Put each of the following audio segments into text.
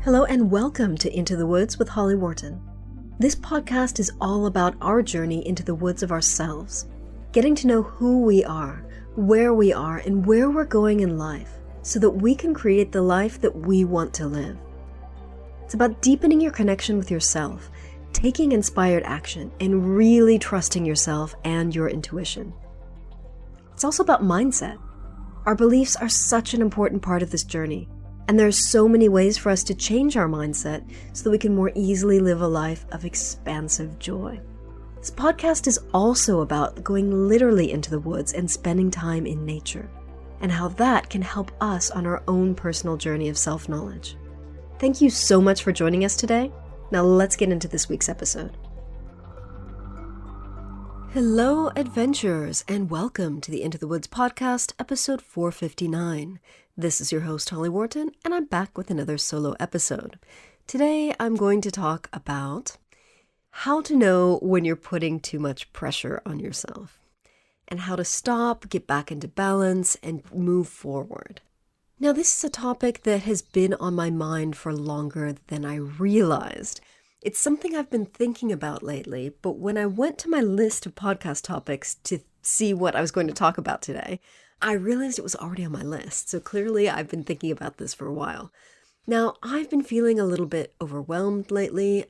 Hello and welcome to Into the Woods with Holly Worton. This podcast is all about our journey into the woods of ourselves, getting to know who we are, where we are, and where we're going in life so that we can create the life that we want to live. It's about deepening your connection with yourself, taking inspired action, and really trusting yourself and your intuition. It's also about mindset. Our beliefs are such an important part of this journey. And there are so many ways for us to change our mindset so that we can more easily live a life of expansive joy. This podcast is also about going literally into the woods and spending time in nature, and how that can help us on our own personal journey of self-knowledge. Thank you so much for joining us today. Now let's get into this week's episode. Hello, adventurers, and welcome to the Into the Woods podcast, episode 459. This is your host, Holly Worton, and I'm back with another solo episode. Today, I'm going to talk about how to know when you're putting too much pressure on yourself, and how to stop, get back into balance, and move forward. Now, this is a topic that has been on my mind for longer than I realized. It's something I've been thinking about lately, but when I went to my list of podcast topics to see what I was going to talk about today, I realized it was already on my list. So clearly I've been thinking about this for a while. Now, I've been feeling a little bit overwhelmed lately.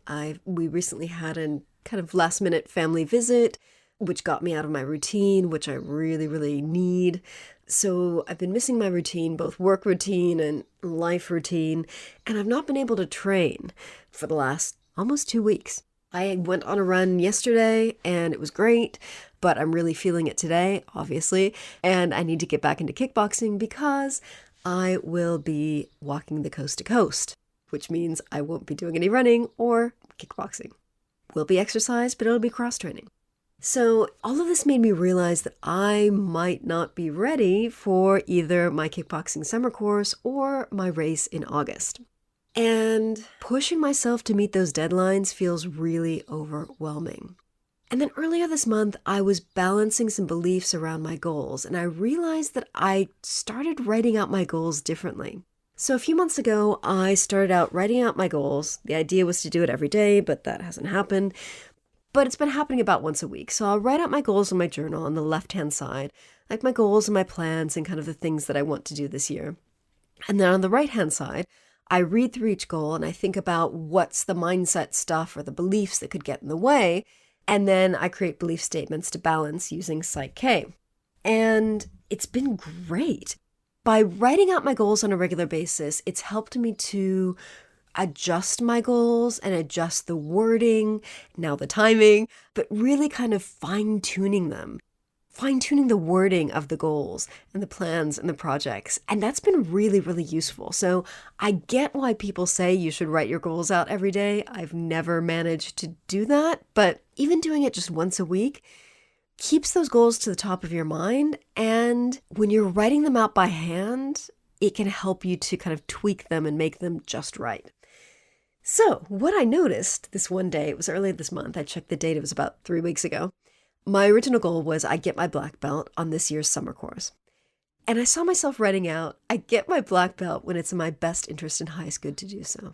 We recently had a kind of last minute family visit, which got me out of my routine, which I really, really need. So I've been missing my routine, both work routine and life routine, and I've not been able to train for the last almost 2 weeks. I went on a run yesterday and it was great, but I'm really feeling it today, obviously, and I need to get back into kickboxing because I will be walking the coast to coast, which means I won't be doing any running or kickboxing. Will be exercise, but it'll be cross-training. So all of this made me realize that I might not be ready for either my kickboxing summer course or my race in August. And pushing myself to meet those deadlines feels really overwhelming. And then earlier this month, I was balancing some beliefs around my goals, and I realized that I started writing out my goals differently. So a few months ago, I started out writing out my goals. The idea was to do it every day, but that hasn't happened. But it's been happening about once a week. So I'll write out my goals in my journal on the left-hand side, like my goals and my plans and kind of the things that I want to do this year. And then on the right-hand side, I read through each goal and I think about what's the mindset stuff or the beliefs that could get in the way. And then I create belief statements to balance using Psych-K. And it's been great. By writing out my goals on a regular basis, it's helped me to adjust my goals and adjust the wording, now the timing, but really kind of fine-tuning them. Fine-tuning the wording of the goals and the plans and the projects. And that's been really, really useful. So I get why people say you should write your goals out every day. I've never managed to do that, but even doing it just once a week keeps those goals to the top of your mind. And when you're writing them out by hand, it can help you to kind of tweak them and make them just right. So what I noticed this one day, it was early this month, I checked the date, it was about 3 weeks ago. My original goal was I get my black belt on this year's summer course. And I saw myself writing out, I get my black belt when it's in my best interest and highest good to do so.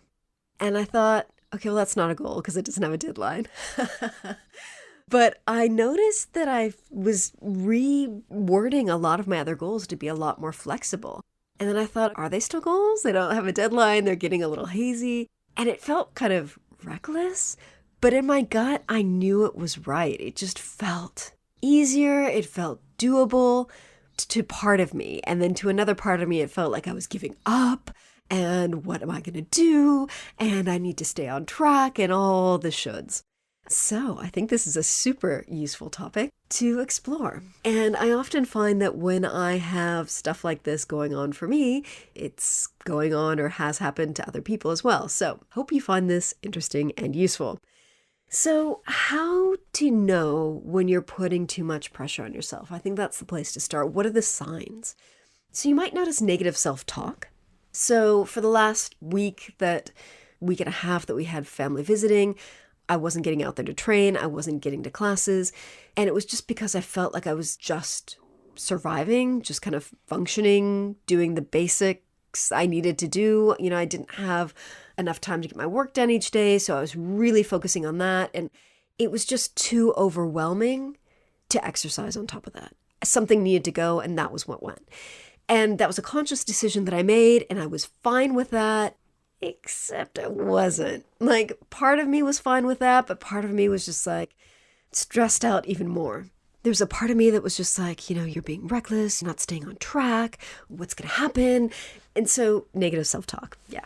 And I thought, okay, well, that's not a goal because it doesn't have a deadline. But I noticed that I was rewording a lot of my other goals to be a lot more flexible. And then I thought, are they still goals? They don't have a deadline. They're getting a little hazy. And it felt kind of reckless. But in my gut, I knew it was right. It just felt easier. It felt doable to part of me. And then to another part of me, it felt like I was giving up. And what am I going to do? And I need to stay on track and all the shoulds. So I think this is a super useful topic to explore. And I often find that when I have stuff like this going on for me, it's going on or has happened to other people as well. So hope you find this interesting and useful. So how to know when you're putting too much pressure on yourself? I think that's the place to start. What are the signs? So you might notice negative self-talk. So for the last week and a half that we had family visiting, I wasn't getting out there to train. I wasn't getting to classes. And it was just because I felt like I was just surviving, just kind of functioning, doing the basic tasks I needed to do. I didn't have enough time to get my work done each day, so I was really focusing on that. And it was just too overwhelming to exercise on top of that. Something needed to go, and that was what went. And that was a conscious decision that I made, and I was fine with that, except I wasn't. Like, part of me was fine with that, but part of me was just like stressed out even more. There's a part of me that was just like, you're being reckless, you're not staying on track, what's going to happen? And so negative self-talk, yeah.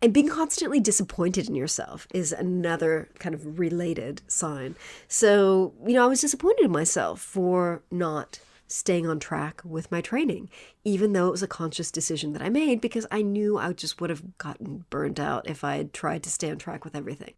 And being constantly disappointed in yourself is another kind of related sign. So, I was disappointed in myself for not staying on track with my training, even though it was a conscious decision that I made because I knew I just would have gotten burned out if I had tried to stay on track with everything.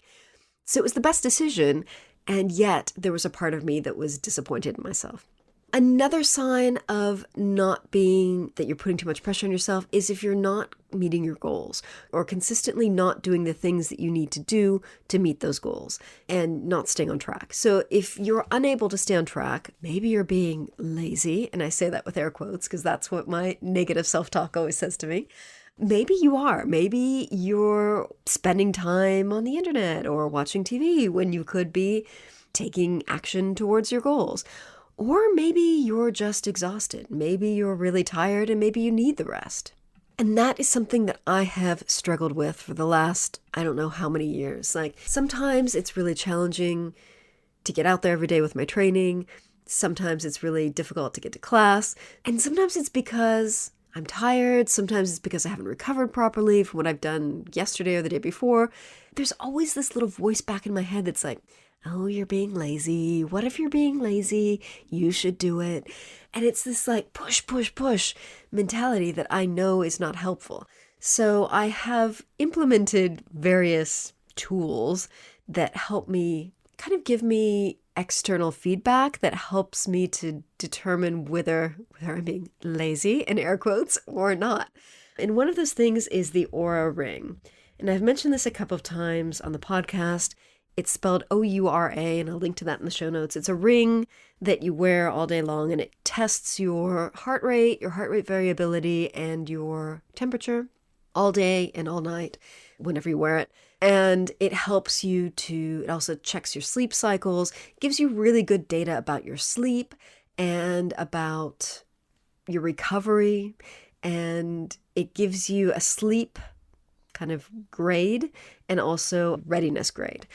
So it was the best decision, and yet there was a part of me that was disappointed in myself. Another sign of not being that you're putting too much pressure on yourself is if you're not meeting your goals or consistently not doing the things that you need to do to meet those goals and not staying on track. So if you're unable to stay on track, maybe you're being lazy, and I say that with air quotes because that's what my negative self-talk always says to me. Maybe you are. Maybe you're spending time on the internet or watching TV when you could be taking action towards your goals. Or maybe you're just exhausted. Maybe you're really tired and maybe you need the rest. And that is something that I have struggled with for the last, I don't know how many years. Like sometimes it's really challenging to get out there every day with my training. Sometimes it's really difficult to get to class. And sometimes it's because I'm tired. Sometimes it's because I haven't recovered properly from what I've done yesterday or the day before. There's always this little voice back in my head that's like, oh, you're being lazy. What if you're being lazy? You should do it. And it's this like push, push, push mentality that I know is not helpful. So I have implemented various tools that help me kind of give me external feedback that helps me to determine whether I'm being lazy, in air quotes, or not. And one of those things is the Oura ring. And I've mentioned this a couple of times on the podcast. It's spelled O-U-R-A, and I'll link to that in the show notes. It's a ring that you wear all day long, and it tests your heart rate variability, and your temperature all day and all night whenever you wear it. And it helps you it also checks your sleep cycles, gives you really good data about your sleep and about your recovery, and it gives you a sleep kind of grade and also readiness grade.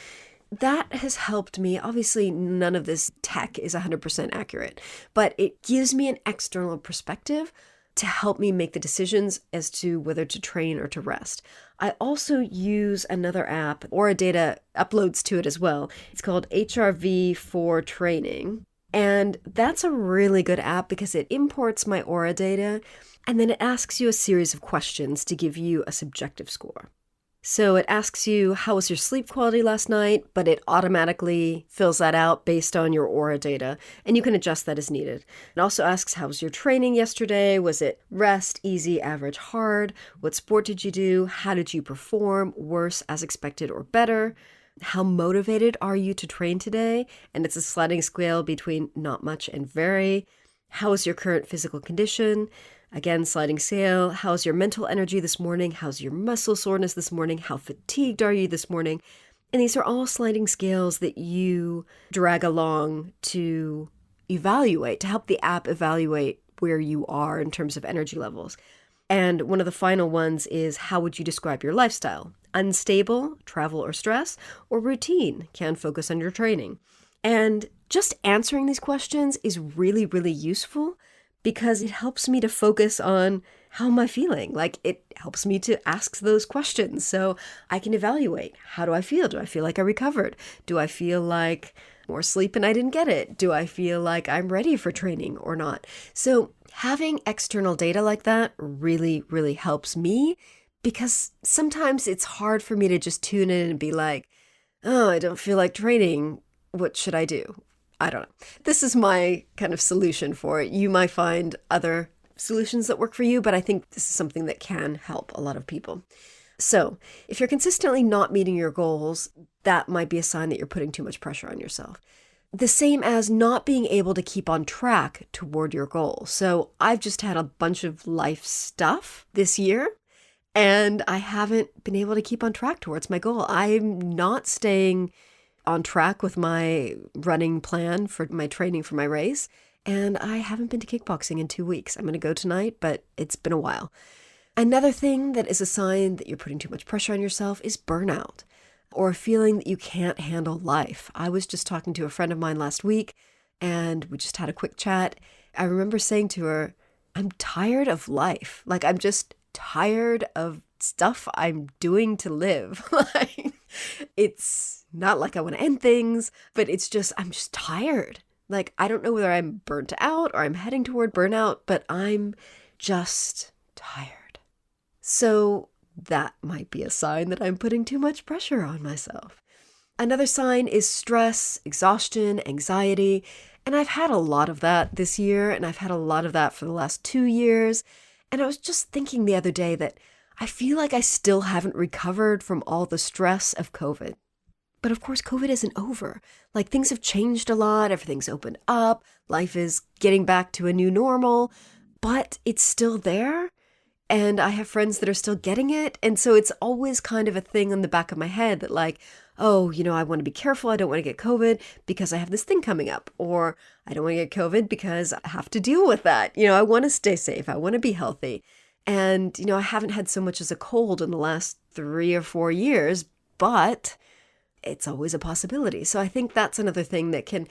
That has helped me. Obviously, none of this tech is 100% accurate, but it gives me an external perspective to help me make the decisions as to whether to train or to rest. I also use another app, Aura Data uploads to it as well. It's called HRV for Training. And that's a really good app because it imports my Aura data and then it asks you a series of questions to give you a subjective score. So it asks you, how was your sleep quality last night? But it automatically fills that out based on your Aura data, and you can adjust that as needed. It also asks, how was your training yesterday? Was it rest, easy, average, hard? What sport did you do? How did you perform? Worse, as expected, or better? How motivated are you to train today? And it's a sliding scale between not much and very. How is your current physical condition? Again, sliding scale. How's your mental energy this morning? How's your muscle soreness this morning? How fatigued are you this morning? And these are all sliding scales that you drag along to evaluate, to help the app evaluate where you are in terms of energy levels. And one of the final ones is, how would you describe your lifestyle? Unstable, travel or stress, or routine, can focus on your training. And just answering these questions is really, really useful because it helps me to focus on how am I feeling? Like it helps me to ask those questions so I can evaluate. How do I feel? Do I feel like I recovered? Do I feel like more sleep and I didn't get it? Do I feel like I'm ready for training or not? So having external data like that really, really helps me because sometimes it's hard for me to just tune in and be like, oh, I don't feel like training. What should I do? I don't know. This is my kind of solution for it. You might find other solutions that work for you, but I think this is something that can help a lot of people. So if you're consistently not meeting your goals, that might be a sign that you're putting too much pressure on yourself. The same as not being able to keep on track toward your goal. So I've just had a bunch of life stuff this year and I haven't been able to keep on track towards my goal. I'm not staying on track with my running plan for my training for my race, and I haven't been to kickboxing in 2 weeks. I'm going to go tonight, but it's been a while. Another thing that is a sign that you're putting too much pressure on yourself is burnout, or a feeling that you can't handle life. I was just talking to a friend of mine last week, and we just had a quick chat. I remember saying to her, I'm tired of life. Like, I'm just tired of stuff I'm doing to live. Like, it's not like I want to end things, but I'm just tired. Like, I don't know whether I'm burnt out or I'm heading toward burnout, but I'm just tired. So that might be a sign that I'm putting too much pressure on myself. Another sign is stress, exhaustion, anxiety. And I've had a lot of that this year, and I've had a lot of that for the last 2 years. And I was just thinking the other day that I feel like I still haven't recovered from all the stress of COVID. But of course, COVID isn't over. Like, things have changed a lot. Everything's opened up. Life is getting back to a new normal, but it's still there. And I have friends that are still getting it. And so it's always kind of a thing on the back of my head that, like, oh, I want to be careful. I don't want to get COVID because I have this thing coming up. Or I don't want to get COVID because I have to deal with that. I want to stay safe. I want to be healthy. And, I haven't had so much as a cold in the last 3 or 4 years, but it's always a possibility. So I think that's another thing that can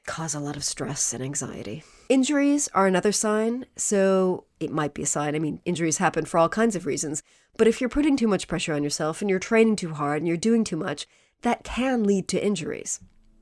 cause a lot of stress and anxiety. Injuries are another sign. So it might be a sign. I mean, injuries happen for all kinds of reasons. But if you're putting too much pressure on yourself and you're training too hard and you're doing too much, that can lead to injuries.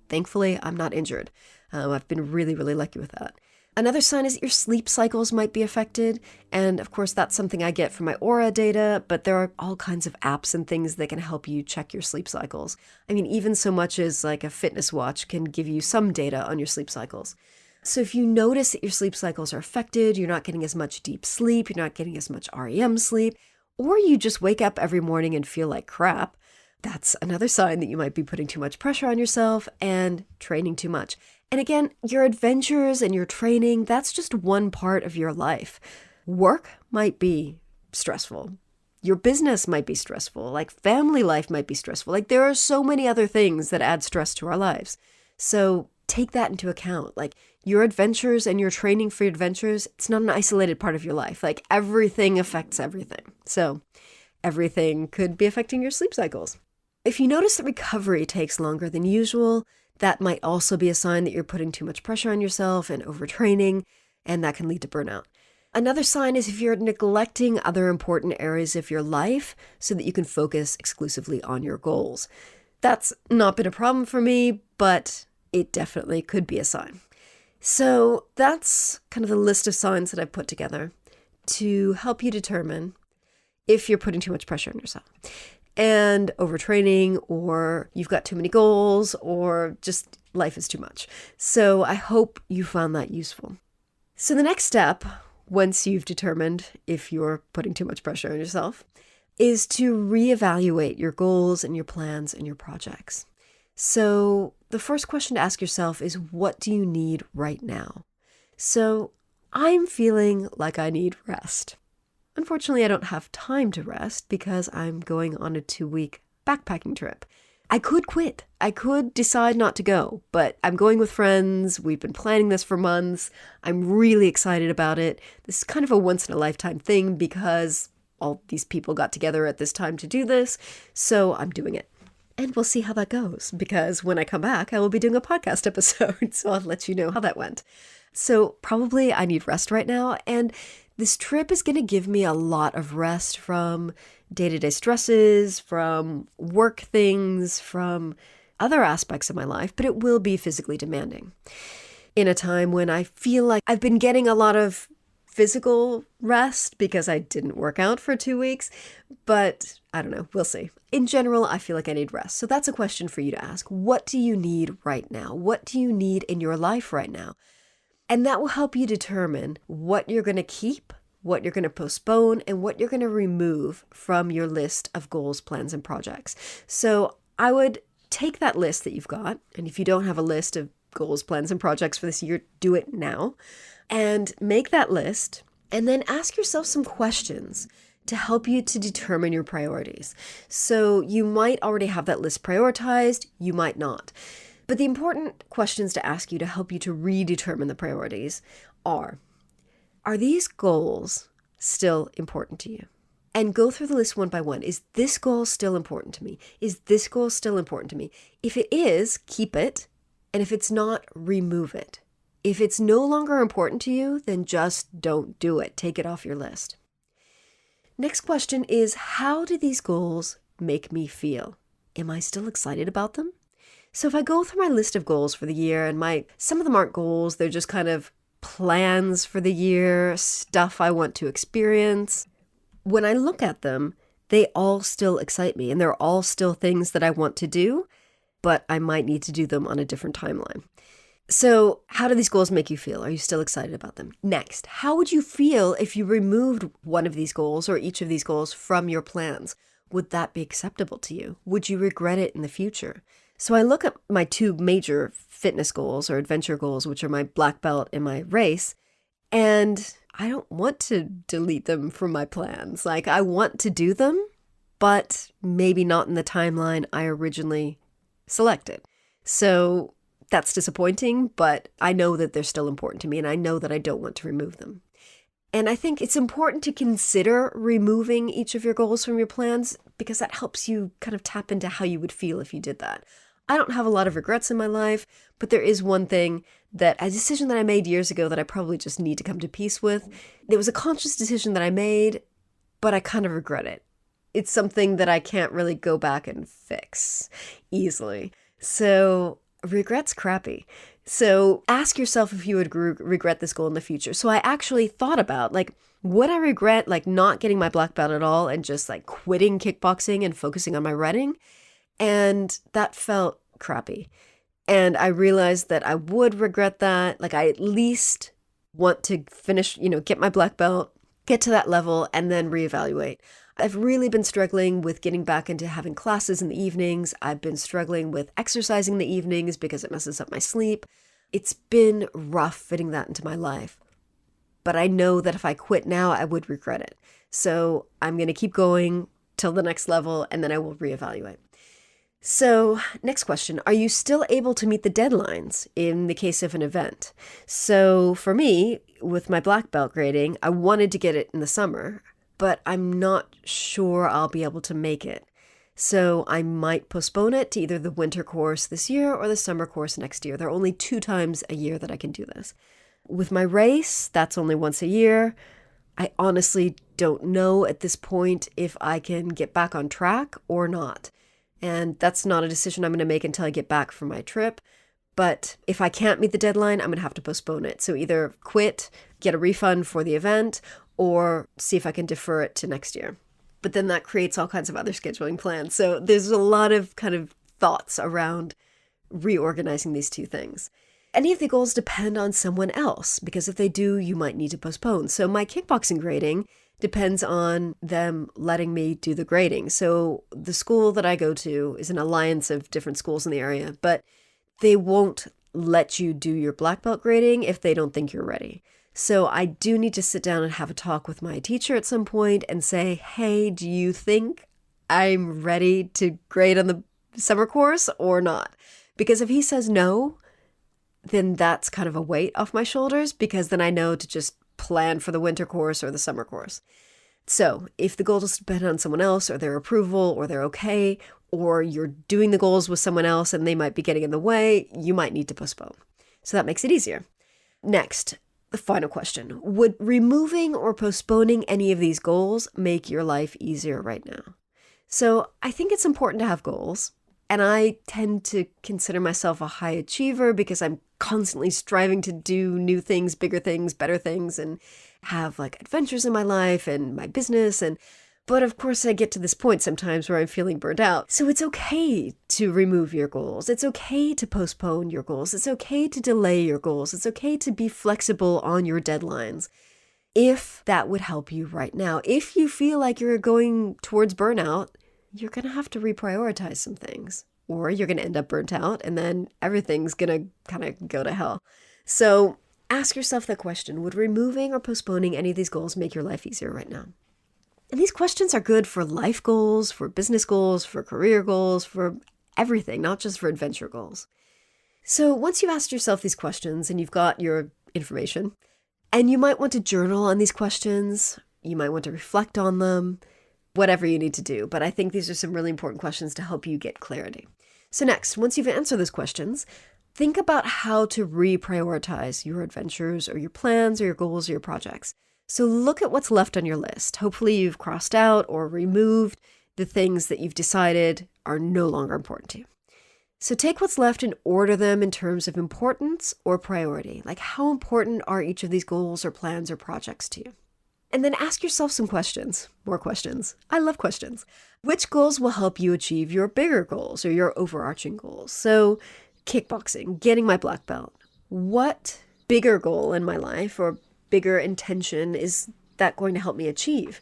Thankfully, I'm not injured. I've been really, really lucky with that. Another sign is that your sleep cycles might be affected. And of course, that's something I get from my Aura data, but there are all kinds of apps and things that can help you check your sleep cycles. I mean, even so much as like a fitness watch can give you some data on your sleep cycles. So if you notice that your sleep cycles are affected, you're not getting as much deep sleep, you're not getting as much REM sleep, or you just wake up every morning and feel like crap, that's another sign that you might be putting too much pressure on yourself and training too much. And again, your adventures and your training, that's just one part of your life. Work might be stressful. Your business might be stressful. Like, family life might be stressful. Like, there are so many other things that add stress to our lives. So take that into account. Like, your adventures and your training for your adventures, it's not an isolated part of your life. Like, everything affects everything. So everything could be affecting your sleep cycles. If you notice that recovery takes longer than usual, that might also be a sign that you're putting too much pressure on yourself and overtraining, and that can lead to burnout. Another sign is if you're neglecting other important areas of your life so that you can focus exclusively on your goals. That's not been a problem for me, but it definitely could be a sign. So that's kind of the list of signs that I've put together to help you determine if you're putting too much pressure on yourself. And overtraining, or you've got too many goals, or just life is too much. So I hope you found that useful. So the next step, once you've determined if you're putting too much pressure on yourself, is to reevaluate your goals and your plans and your projects. So the first question to ask yourself is, what do you need right now? So I'm feeling like I need rest. Unfortunately, I don't have time to rest because I'm going on a 2-week backpacking trip. I could quit. I could decide not to go, but I'm going with friends. We've been planning this for months. I'm really excited about it. This is kind of a once-in-a-lifetime thing because all these people got together at this time to do this, so I'm doing it. And we'll see how that goes, because when I come back, I will be doing a podcast episode, so I'll let you know how that went. So probably I need rest right now, and this trip is going to give me a lot of rest from day-to-day stresses, from work things, from other aspects of my life, but it will be physically demanding. In a time when I feel like I've been getting a lot of physical rest because I didn't work out for 2 weeks, but I don't know, we'll see. In general, I feel like I need rest. So that's a question for you to ask. What do you need right now? What do you need in your life right now? And that will help you determine what you're going to keep, what you're going to postpone, and what you're going to remove from your list of goals, plans, and projects. So I would take that list that you've got, and if you don't have a list of goals, plans, and projects for this year, do it now, and make that list, and then ask yourself some questions to help you to determine your priorities. So you might already have that list prioritized, you might not. But the important questions to ask you to help you to redetermine the priorities are these goals still important to you? And go through the list one by one. Is this goal still important to me? Is this goal still important to me? If it is, keep it. And if it's not, remove it. If it's no longer important to you, then just don't do it. Take it off your list. Next question is, how do these goals make me feel? Am I still excited about them? So if I go through my list of goals for the year, and some of them aren't goals, they're just kind of plans for the year, stuff I want to experience. When I look at them, they all still excite me, and they're all still things that I want to do, but I might need to do them on a different timeline. So how do these goals make you feel? Are you still excited about them? Next, how would you feel if you removed one of these goals or each of these goals from your plans? Would that be acceptable to you? Would you regret it in the future? So I look at my two major fitness goals or adventure goals, which are my black belt and my race, and I don't want to delete them from my plans. Like, I want to do them, but maybe not in the timeline I originally selected. So that's disappointing, but I know that they're still important to me, and I know that I don't want to remove them. And I think it's important to consider removing each of your goals from your plans, because that helps you kind of tap into how you would feel if you did that. I don't have a lot of regrets in my life, but there is one thing, that a decision that I made years ago that I probably just need to come to peace with. It was a conscious decision that I made, but I kind of regret it. It's something that I can't really go back and fix easily. So regret's crappy. So ask yourself if you would regret this goal in the future. So I actually thought about, like, would I regret like not getting my black belt at all and just like quitting kickboxing and focusing on my running? And that felt crappy. And I realized that I would regret that. Like, I at least want to finish, get my black belt, get to that level, and then reevaluate. I've really been struggling with getting back into having classes in the evenings. I've been struggling with exercising in the evenings because it messes up my sleep. It's been rough fitting that into my life. But I know that if I quit now, I would regret it. So I'm going to keep going till the next level, and then I will reevaluate. So next question, are you still able to meet the deadlines in the case of an event? So for me, with my black belt grading, I wanted to get it in the summer, but I'm not sure I'll be able to make it. So I might postpone it to either the winter course this year or the summer course next year. There are only 2 times a year that I can do this. With my race, that's only once a year. I honestly don't know at this point if I can get back on track or not. And that's not a decision I'm going to make until I get back from my trip. But if I can't meet the deadline, I'm going to have to postpone it. So either quit, get a refund for the event, or see if I can defer it to next year. But then that creates all kinds of other scheduling plans. So there's a lot of kind of thoughts around reorganizing these two things. Any of the goals depend on someone else, because if they do, you might need to postpone. So my kickboxing grading depends on them letting me do the grading. So the school that I go to is an alliance of different schools in the area, but they won't let you do your black belt grading if they don't think you're ready. So I do need to sit down and have a talk with my teacher at some point and say, hey, do you think I'm ready to grade on the summer course or not? Because if he says no, then that's kind of a weight off my shoulders, because then I know to just plan for the winter course or the summer course. So if the goals depend on someone else or their approval or they're okay, or you're doing the goals with someone else and they might be getting in the way, you might need to postpone. So that makes it easier. Next, the final question. Would removing or postponing any of these goals make your life easier right now? So I think it's important to have goals. And I tend to consider myself a high achiever because I'm constantly striving to do new things, bigger things, better things, and have like adventures in my life and my business. But of course I get to this point sometimes where I'm feeling burnt out. So it's okay to remove your goals. It's okay to postpone your goals. It's okay to delay your goals. It's okay to be flexible on your deadlines, if that would help you right now. If you feel like you're going towards burnout, you're going to have to reprioritize some things, or you're going to end up burnt out and then everything's going to kind of go to hell. So ask yourself that question. Would removing or postponing any of these goals make your life easier right now? And these questions are good for life goals, for business goals, for career goals, for everything, not just for adventure goals. So once you've asked yourself these questions and you've got your information, and you might want to journal on these questions, you might want to reflect on them, whatever you need to do. But I think these are some really important questions to help you get clarity. So next, once you've answered those questions, think about how to reprioritize your adventures or your plans or your goals or your projects. So look at what's left on your list. Hopefully you've crossed out or removed the things that you've decided are no longer important to you. So take what's left and order them in terms of importance or priority. Like, how important are each of these goals or plans or projects to you? And then ask yourself some questions, more questions. I love questions. Which goals will help you achieve your bigger goals or your overarching goals? So kickboxing, getting my black belt. What bigger goal in my life or bigger intention is that going to help me achieve?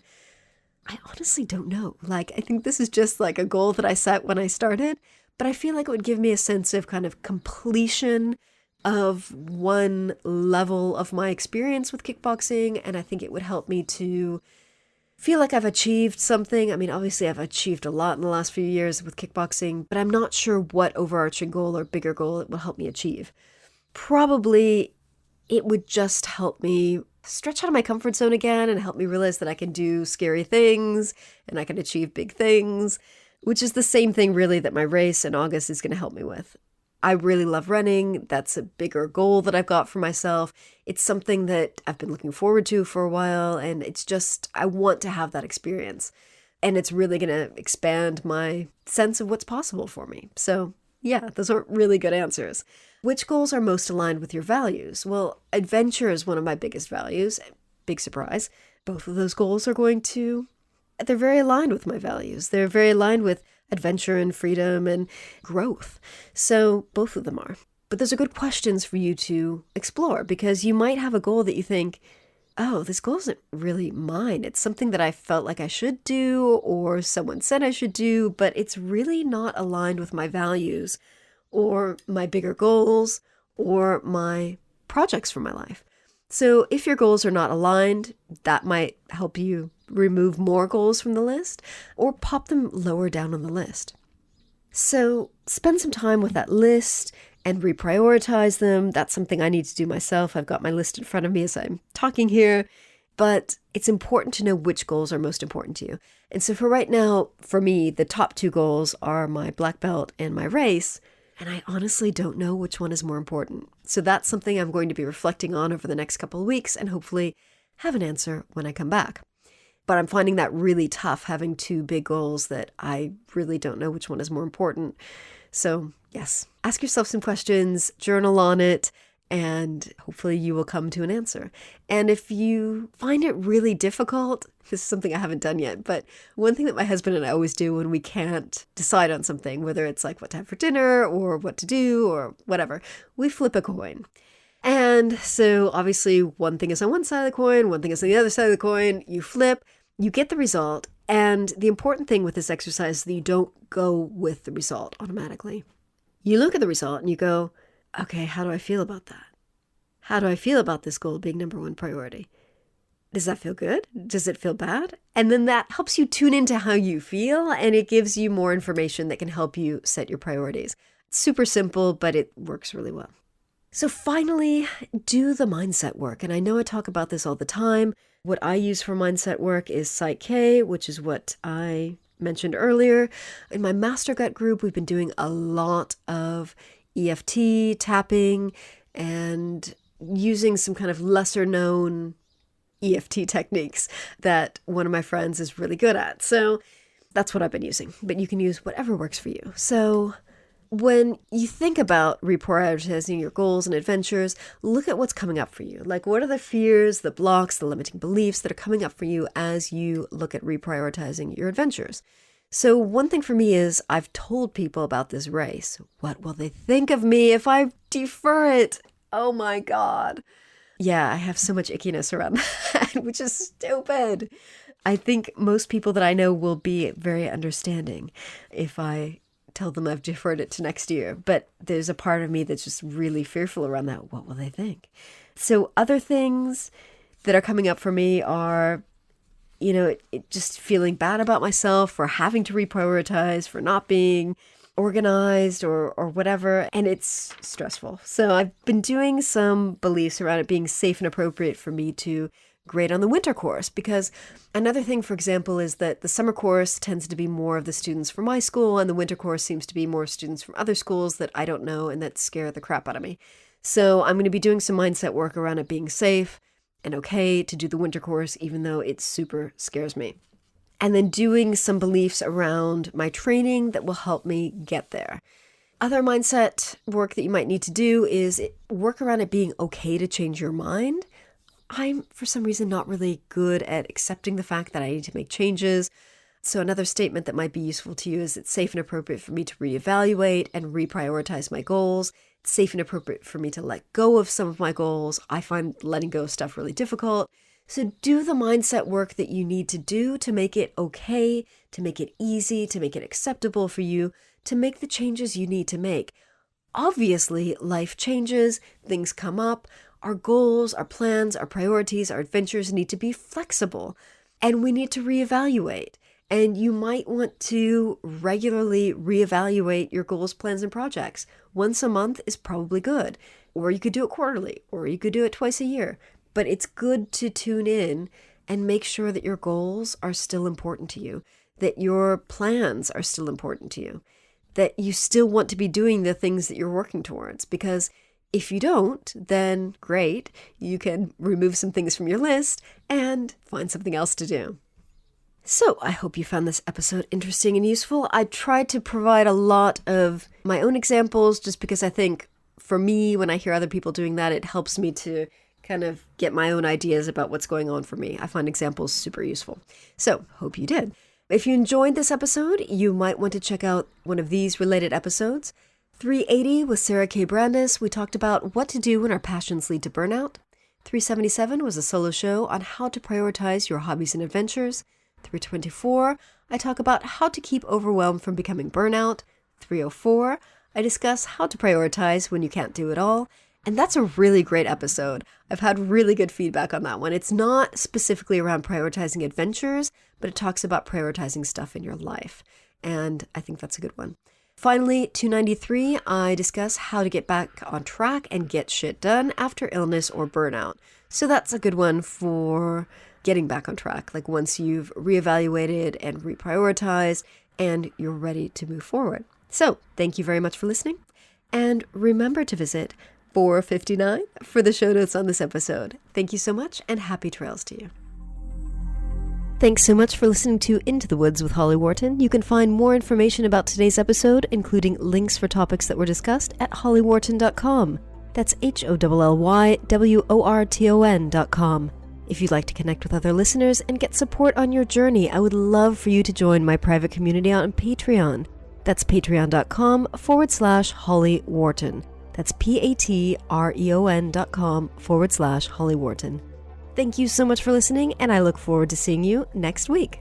I honestly don't know. I think this is just like a goal that I set when I started, but I feel like it would give me a sense of kind of completion of one level of my experience with kickboxing. And I think it would help me to feel like I've achieved something. I mean, obviously I've achieved a lot in the last few years with kickboxing, but I'm not sure what overarching goal or bigger goal it will help me achieve. Probably it would just help me stretch out of my comfort zone again and help me realize that I can do scary things and I can achieve big things, which is the same thing really that my race in August is going to help me with. I really love running. That's a bigger goal that I've got for myself. It's something that I've been looking forward to for a while, and it's just, I want to have that experience. And it's really going to expand my sense of what's possible for me. So yeah, those are really good answers. Which goals are most aligned with your values? Well, adventure is one of my biggest values. Big surprise. Both of those goals are they're very aligned with my values. They're very aligned with adventure and freedom and growth. So both of them are. But those are good questions for you to explore, because you might have a goal that you think, oh, this goal isn't really mine. It's something that I felt like I should do or someone said I should do, but it's really not aligned with my values or my bigger goals or my projects for my life. So if your goals are not aligned, that might help you remove more goals from the list or pop them lower down on the list. So spend some time with that list and reprioritize them. That's something I need to do myself. I've got my list in front of me as I'm talking here, but it's important to know which goals are most important to you. And so for right now, for me, the top two goals are my black belt and my race. And I honestly don't know which one is more important. So that's something I'm going to be reflecting on over the next couple of weeks and hopefully have an answer when I come back. But I'm finding that really tough, having two big goals that I really don't know which one is more important. So yes, ask yourself some questions, journal on it, and hopefully you will come to an answer. And if you find it really difficult, this is something I haven't done yet, but one thing that my husband and I always do when we can't decide on something, whether it's like what to have for dinner or what to do or whatever, we flip a coin. And so obviously one thing is on one side of the coin, one thing is on the other side of the coin, you flip, you get the result. And the important thing with this exercise is that you don't go with the result automatically. You look at the result and you go, okay, how do I feel about that? How do I feel about this goal being number one priority? Does that feel good? Does it feel bad? And then that helps you tune into how you feel, and it gives you more information that can help you set your priorities. It's super simple, but it works really well. So finally, do the mindset work. And I know I talk about this all the time. What I use for mindset work is Psych-K, which is what I mentioned earlier. In my Master Gut group, we've been doing a lot of EFT tapping and using some kind of lesser known EFT techniques that one of my friends is really good at. So that's what I've been using, but you can use whatever works for you. So when you think about reprioritizing your goals and adventures, look at what's coming up for you. Like, what are the fears, the blocks, the limiting beliefs that are coming up for you as you look at reprioritizing your adventures? So one thing for me is I've told people about this race. What will they think of me if I defer it? Oh my God. Yeah, I have so much ickiness around that, which is stupid. I think most people that I know will be very understanding if I tell them I've deferred it to next year. But there's a part of me that's just really fearful around that. What will they think? So other things that are coming up for me are just feeling bad about myself for having to reprioritize, for not being organized or whatever, and it's stressful. So I've been doing some beliefs around it being safe and appropriate for me to grade on the winter course, because another thing, for example, is that the summer course tends to be more of the students from my school, and the winter course seems to be more students from other schools that I don't know and that scare the crap out of me. So I'm going to be doing some mindset work around it being safe and okay to do the winter course, even though it super scares me. And then doing some beliefs around my training that will help me get there. Other mindset work that you might need to do is work around it being okay to change your mind. I'm, for some reason, not really good at accepting the fact that I need to make changes. So another statement that might be useful to you is it's safe and appropriate for me to reevaluate and reprioritize my goals. It's safe and appropriate for me to let go of some of my goals. I find letting go of stuff really difficult. So do the mindset work that you need to do to make it okay, to make it easy, to make it acceptable for you, to make the changes you need to make. Obviously, life changes, things come up, our goals, our plans, our priorities, our adventures need to be flexible, and we need to reevaluate. And you might want to regularly reevaluate your goals, plans, and projects. Once a month is probably good, or you could do it quarterly, or you could do it twice a year. But it's good to tune in and make sure that your goals are still important to you, that your plans are still important to you, that you still want to be doing the things that you're working towards. Because if you don't, then great, you can remove some things from your list and find something else to do. So I hope you found this episode interesting and useful. I tried to provide a lot of my own examples just because I think for me, when I hear other people doing that, it helps me to kind of get my own ideas about what's going on for me. I find examples super useful. So hope you did. If you enjoyed this episode, you might want to check out one of these related episodes. 380 with Sarah K. Brandis, we talked about what to do when our passions lead to burnout. 377 was a solo show on how to prioritize your hobbies and adventures. 324, I talk about how to keep overwhelmed from becoming burnout. 304, I discuss how to prioritize when you can't do it all. And that's a really great episode. I've had really good feedback on that one. It's not specifically around prioritizing adventures, but it talks about prioritizing stuff in your life. And I think that's a good one. Finally, 293, I discuss how to get back on track and get shit done after illness or burnout. So that's a good one for getting back on track, like once you've reevaluated and reprioritized and you're ready to move forward. So thank you very much for listening. And remember to visit 459 for the show notes on this episode. Thank you so much and happy trails to you. Thanks so much for listening to Into the Woods with Holly Worton. You can find more information about today's episode, including links for topics that were discussed at hollywworton.com. That's HOLLYWORTON.com. If you'd like to connect with other listeners and get support on your journey, I would love for you to join my private community on Patreon. That's patreon.com/Holly Worton. That's patreon.com/Holly Worton. Thank you so much for listening, and I look forward to seeing you next week.